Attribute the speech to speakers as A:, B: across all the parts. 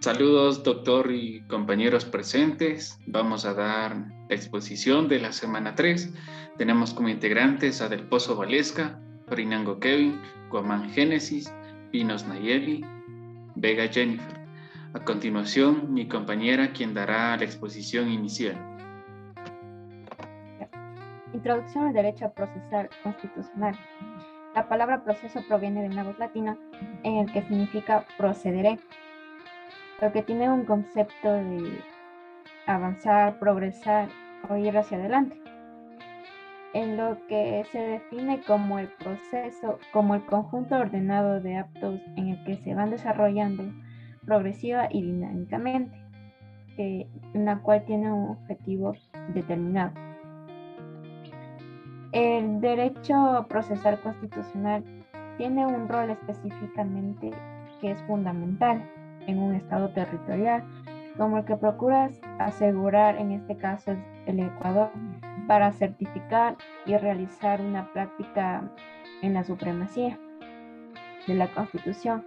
A: Saludos, doctor y compañeros presentes. Vamos a dar la exposición de la semana 3. Tenemos como integrantes a Del Pozo Valesca, Frinango Kevin, Guamán Génesis, Pinos Nayeli, Vega Jennifer. A continuación, mi compañera quien dará la exposición inicial.
B: Introducción al derecho procesal constitucional. La palabra proceso proviene de una voz latina en el que significa procederé, lo que tiene un concepto de avanzar, progresar o ir hacia adelante, en lo que se define como el proceso, como el conjunto ordenado de actos en el que se van desarrollando progresiva y dinámicamente, en la cual tiene un objetivo determinado. El derecho procesal constitucional tiene un rol específicamente que es fundamental en un Estado territorial, como el que procura asegurar, en este caso el Ecuador, para certificar y realizar una práctica en la supremacía de la Constitución,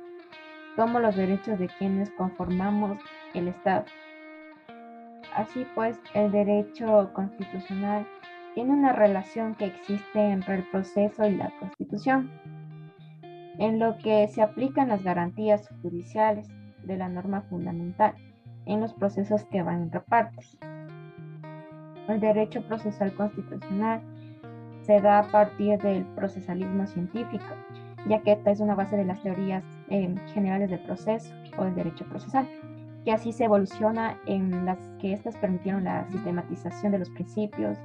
B: como los derechos de quienes conformamos el Estado. Así pues, el derecho constitucional tiene una relación que existe entre el proceso y la Constitución, en lo que se aplican las garantías judiciales de la norma fundamental en los procesos que van entre partes. El derecho procesal constitucional se da a partir del procesalismo científico, ya que esta es una base de las teorías generales del proceso o del derecho procesal, que así se evoluciona en las que estas permitieron la sistematización de los principios,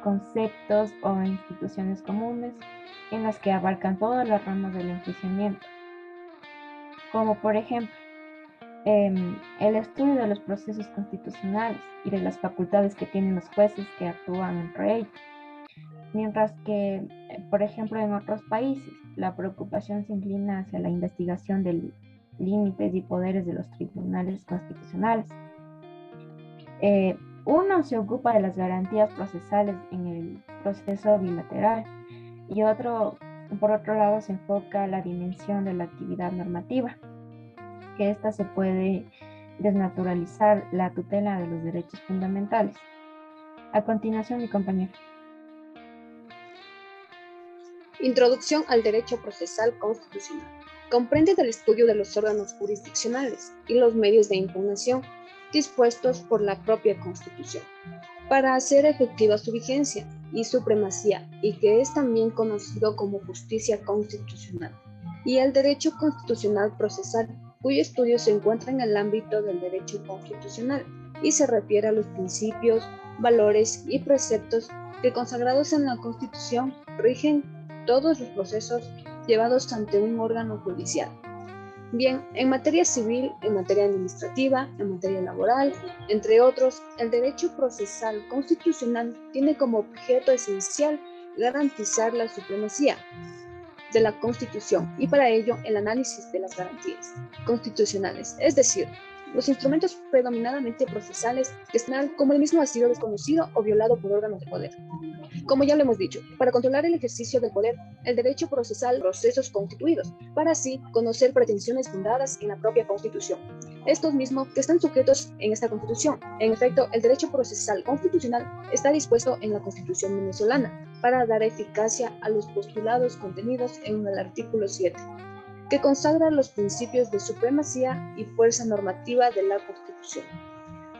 B: conceptos o instituciones comunes en las que abarcan todas las ramas del enjuiciamiento, como por ejemplo el estudio de los procesos constitucionales y de las facultades que tienen los jueces que actúan entre ellos. Mientras que, por ejemplo, en otros países, la preocupación se inclina hacia la investigación de límites y poderes de los tribunales constitucionales. Uno se ocupa de las garantías procesales en el proceso bilateral y otro, por otro lado, se enfoca a la dimensión de la actividad normativa, que ésta se puede desnaturalizar la tutela de los derechos fundamentales. A continuación, mi compañero.
C: Introducción al derecho procesal constitucional. Comprende el estudio de los órganos jurisdiccionales y los medios de impugnación dispuestos por la propia Constitución para hacer efectiva su vigencia y supremacía, y que es también conocido como justicia constitucional, y el derecho constitucional procesal, cuyo estudio se encuentra en el ámbito del derecho constitucional y se refiere a los principios, valores y preceptos que, consagrados en la Constitución, rigen todos los procesos llevados ante un órgano judicial. Bien, en materia civil, en materia administrativa, en materia laboral, entre otros, el derecho procesal constitucional tiene como objeto esencial garantizar la supremacía de la Constitución y para ello el análisis de las garantías constitucionales, es decir, los instrumentos predominantemente procesales que están como el mismo ha sido desconocido o violado por órganos de poder. Como ya lo hemos dicho, para controlar el ejercicio del poder, el derecho procesal, procesos constituidos, para así conocer pretensiones fundadas en la propia Constitución. Estos mismos que están sujetos en esta Constitución. En efecto, el derecho procesal constitucional está dispuesto en la Constitución venezolana para dar eficacia a los postulados contenidos en el artículo 7. Que consagra los principios de supremacía y fuerza normativa de la Constitución,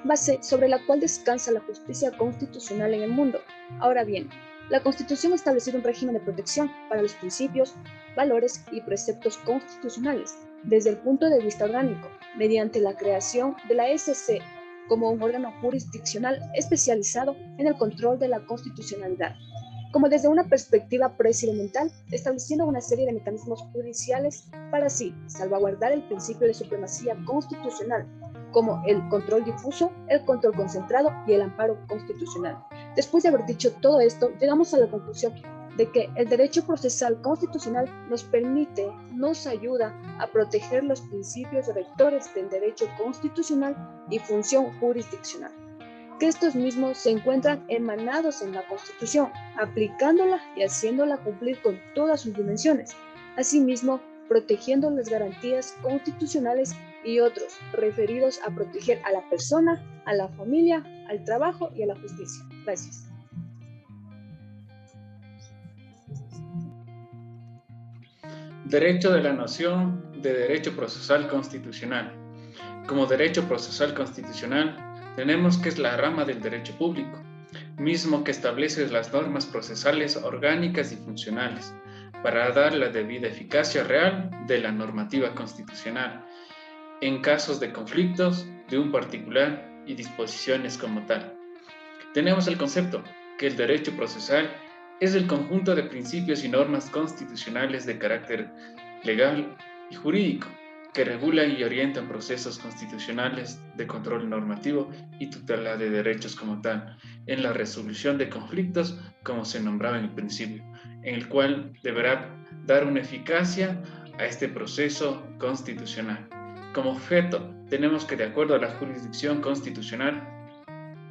C: base sobre la cual descansa la justicia constitucional en el mundo. Ahora bien, la Constitución establece un régimen de protección para los principios, valores y preceptos constitucionales desde el punto de vista orgánico, mediante la creación de la SC como un órgano jurisdiccional especializado en el control de la constitucionalidad, como desde una perspectiva procedimental, estableciendo una serie de mecanismos judiciales para así salvaguardar el principio de supremacía constitucional, como el control difuso, el control concentrado y el amparo constitucional. Después de haber dicho todo esto, llegamos a la conclusión de que el derecho procesal constitucional nos permite, nos ayuda a proteger los principios rectores del derecho constitucional y función jurisdiccional, que estos mismos se encuentran emanados en la Constitución, aplicándola y haciéndola cumplir con todas sus dimensiones. Asimismo, protegiendo las garantías constitucionales y otros referidos a proteger a la persona, a la familia, al trabajo y a la justicia. Gracias.
A: Derecho de la noción de derecho procesal constitucional. Como derecho procesal constitucional, tenemos que es la rama del derecho público, mismo que establece las normas procesales orgánicas y funcionales para dar la debida eficacia real de la normativa constitucional en casos de conflictos de un particular y disposiciones como tal. Tenemos el concepto que el derecho procesal es el conjunto de principios y normas constitucionales de carácter legal y jurídico que regulan y orientan procesos constitucionales de control normativo y tutela de derechos como tal, en la resolución de conflictos, como se nombraba en el principio, en el cual deberá dar una eficacia a este proceso constitucional. Como objeto, tenemos que, de acuerdo a la jurisdicción constitucional,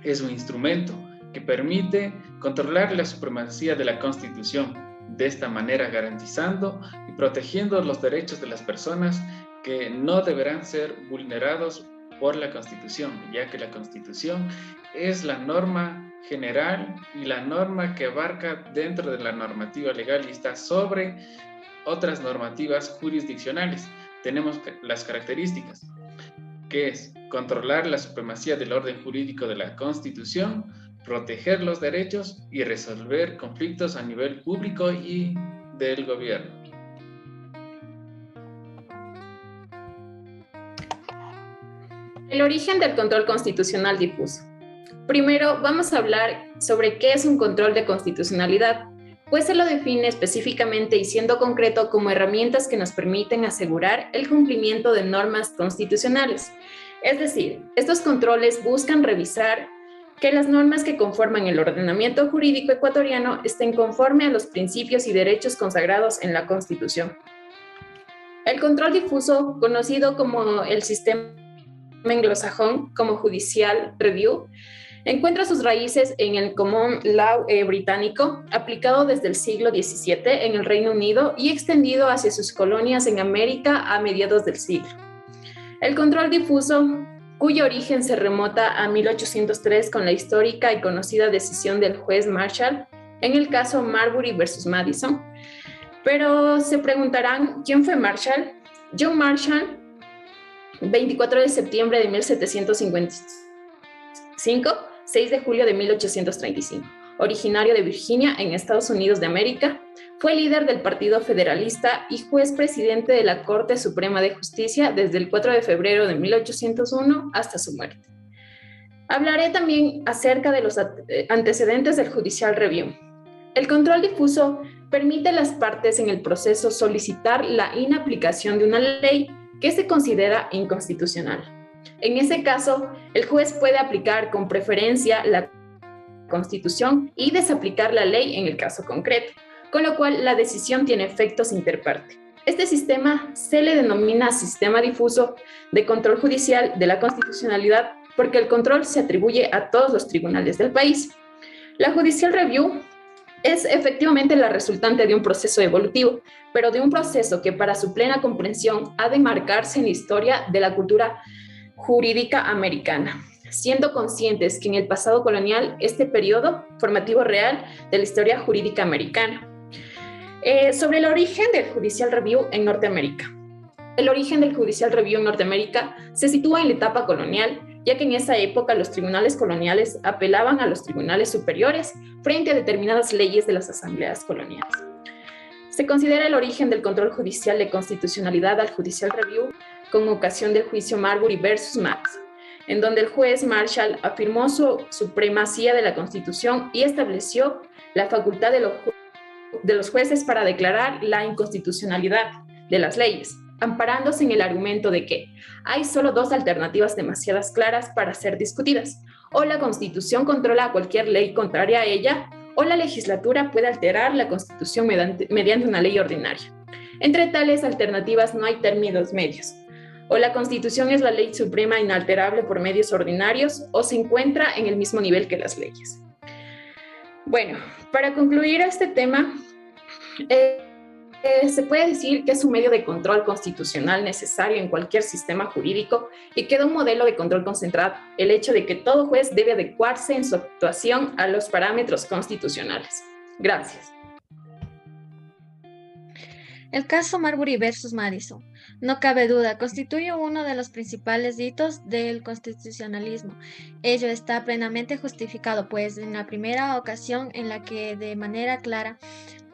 A: es un instrumento que permite controlar la supremacía de la Constitución, de esta manera garantizando y protegiendo los derechos de las personas que no deberán ser vulnerados por la Constitución, ya que la Constitución es la norma general y la norma que abarca dentro de la normativa legal y está sobre otras normativas jurisdiccionales. Tenemos las características, que es controlar la supremacía del orden jurídico de la Constitución, proteger los derechos y resolver conflictos a nivel público y del gobierno.
D: El origen del control constitucional difuso. Primero, vamos a hablar sobre qué es un control de constitucionalidad, pues se lo define específicamente y siendo concreto como herramientas que nos permiten asegurar el cumplimiento de normas constitucionales. Es decir, estos controles buscan revisar que las normas que conforman el ordenamiento jurídico ecuatoriano estén conforme a los principios y derechos consagrados en la Constitución. El control difuso, conocido como el sistema anglosajón como Judicial Review, encuentra sus raíces en el Common Law británico, aplicado desde el siglo XVII en el Reino Unido y extendido hacia sus colonias en América a mediados del siglo. El control difuso, cuyo origen se remota a 1803 con la histórica y conocida decisión del juez Marshall en el caso Marbury versus Madison. Pero se preguntarán, ¿quién fue Marshall? John Marshall, 24 de septiembre de 1755, 6 de julio de 1835, originario de Virginia, en Estados Unidos de América, fue líder del Partido Federalista y juez presidente de la Corte Suprema de Justicia desde el 4 de febrero de 1801 hasta su muerte. Hablaré también acerca de los antecedentes del Judicial Review. El control difuso permite a las partes en el proceso solicitar la inaplicación de una ley que se considera inconstitucional. En ese caso, el juez puede aplicar con preferencia la Constitución y desaplicar la ley en el caso concreto, con lo cual la decisión tiene efectos interparte. Este sistema se le denomina sistema difuso de control judicial de la constitucionalidad porque el control se atribuye a todos los tribunales del país. La Judicial Review es efectivamente la resultante de un proceso evolutivo, pero de un proceso que para su plena comprensión ha de marcarse en la historia de la cultura jurídica americana, siendo conscientes que en el pasado colonial este periodo formativo real de la historia jurídica americana. Sobre el origen del Judicial Review en Norteamérica. El origen del Judicial Review en Norteamérica se sitúa en la etapa colonial, ya que en esa época los tribunales coloniales apelaban a los tribunales superiores frente a determinadas leyes de las asambleas coloniales. Se considera el origen del control judicial de constitucionalidad al Judicial Review con ocasión del juicio Marbury versus Madison, en donde el juez Marshall afirmó su supremacía de la Constitución y estableció la facultad de los jueces para declarar la inconstitucionalidad de las leyes, amparándose en el argumento de que hay solo dos alternativas demasiado claras para ser discutidas: o la Constitución controla cualquier ley contraria a ella, o la legislatura puede alterar la Constitución mediante una ley ordinaria. Entre tales alternativas no hay términos medios. O la Constitución es la ley suprema inalterable por medios ordinarios, o se encuentra en el mismo nivel que las leyes. Bueno, para concluir este tema, Se puede decir que es un medio de control constitucional necesario en cualquier sistema jurídico y que da un modelo de control concentrado, el hecho de que todo juez debe adecuarse en su actuación a los parámetros constitucionales. Gracias.
E: El caso Marbury versus Madison, no cabe duda, constituye uno de los principales hitos del constitucionalismo. Ello está plenamente justificado, pues en la primera ocasión en la que de manera clara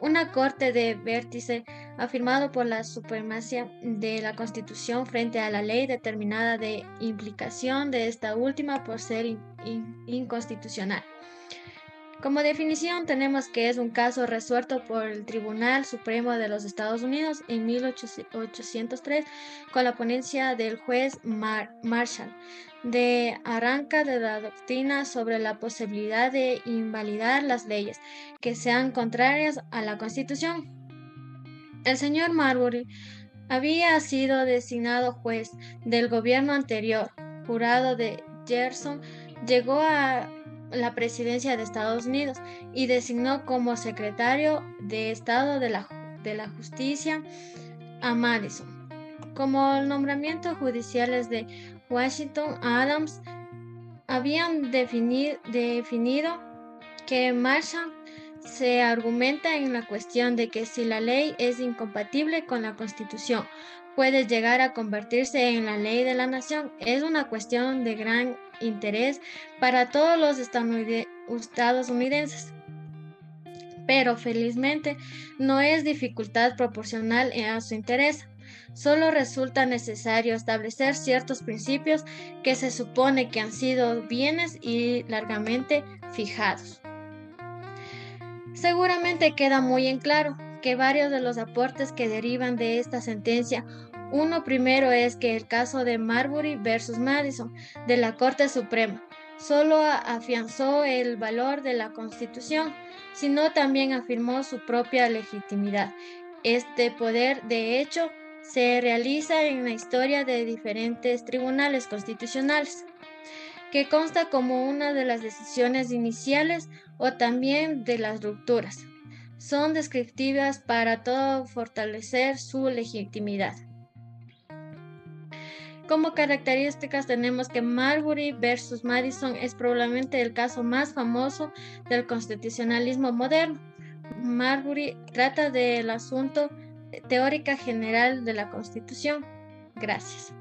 E: una corte de vértice afirmado por la supremacía de la Constitución frente a la ley determinada de implicación de esta última por ser inconstitucional. Como definición tenemos que es un caso resuelto por el Tribunal Supremo de los Estados Unidos en 1803 con la ponencia del juez Marshall de arranca de la doctrina sobre la posibilidad de invalidar las leyes que sean contrarias a la Constitución. El señor Marbury había sido designado juez del gobierno anterior, jurado de Jefferson, llegó a la presidencia de Estados Unidos y designó como secretario de Estado de la Justicia a Madison. Como nombramientos judiciales de Washington, Adams habían definido que Marshall se argumenta en la cuestión de que si la ley es incompatible con la Constitución, puede llegar a convertirse en la ley de la nación. Es una cuestión de gran interés para todos los estadounidenses, pero felizmente no es dificultad proporcional a su interés. Solo resulta necesario establecer ciertos principios que se supone que han sido bienes y largamente fijados. Seguramente queda muy en claro que varios de los aportes que derivan de esta sentencia. Uno primero es que el caso de Marbury versus Madison de la Corte Suprema solo afianzó el valor de la Constitución, sino también afirmó su propia legitimidad. Este poder, de hecho, se realiza en la historia de diferentes tribunales constitucionales, que consta como una de las decisiones iniciales o también de las rupturas. Son descriptivas para todo fortalecer su legitimidad. Como características tenemos que Marbury versus Madison es probablemente el caso más famoso del constitucionalismo moderno. Marbury trata del asunto teórica general de la Constitución. Gracias.